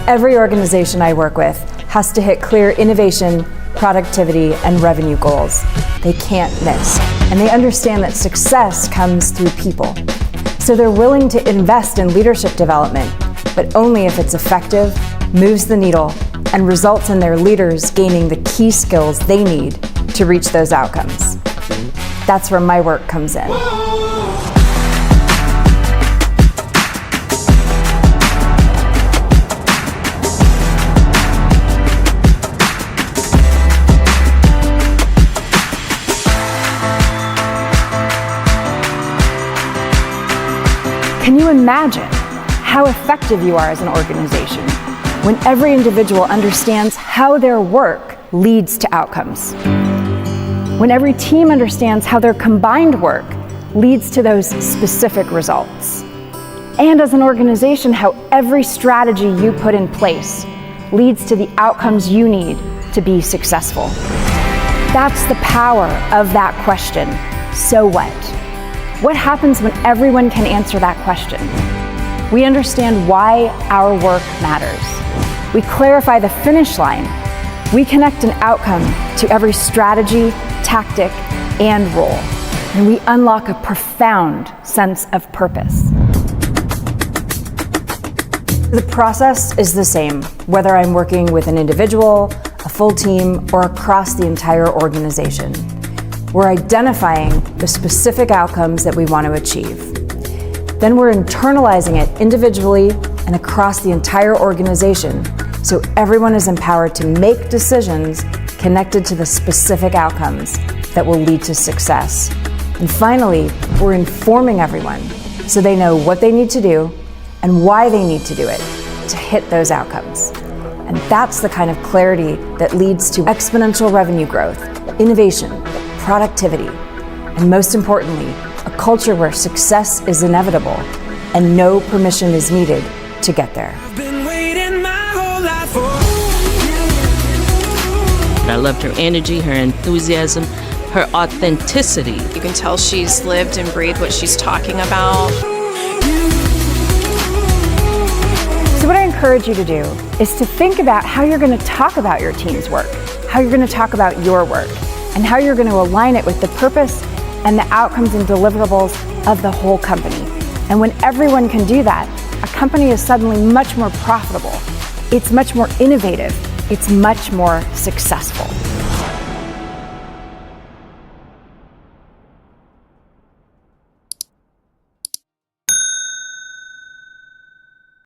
Every organization I work with has to hit clear innovation, productivity, and revenue goals. They can't miss. And they understand that success comes through people. So they're willing to invest in leadership development, but only if it's effective, moves the needle, and results in their leaders gaining the key skills they need to reach those outcomes. That's where my work comes in. Can you imagine how effective you are as an organization when every individual understands how their work leads to outcomes? When every team understands how their combined work leads to those specific results? And as an organization, how every strategy you put in place leads to the outcomes you need to be successful? That's the power of that question, so what? What happens when everyone can answer that question? We understand why our work matters. We clarify the finish line. We connect an outcome to every strategy, tactic, and role. And we unlock a profound sense of purpose. The process is the same, whether I'm working with an individual, a full team, or across the entire organization. We're identifying the specific outcomes that we want to achieve. Then we're internalizing it individually and across the entire organization, so everyone is empowered to make decisions connected to the specific outcomes that will lead to success. And finally, we're informing everyone so they know what they need to do and why they need to do it to hit those outcomes. And that's the kind of clarity that leads to exponential revenue growth, innovation, productivity, and most importantly, a culture where success is inevitable and no permission is needed to get there. I loved her energy, her enthusiasm, her authenticity. You can tell she's lived and breathed what she's talking about. So what I encourage you to do is to think about how you're going to talk about your team's work, how you're going to talk about your work, and how you're going to align it with the purpose and the outcomes and deliverables of the whole company. And when everyone can do that, a company is suddenly much more profitable. It's much more innovative. It's much more successful.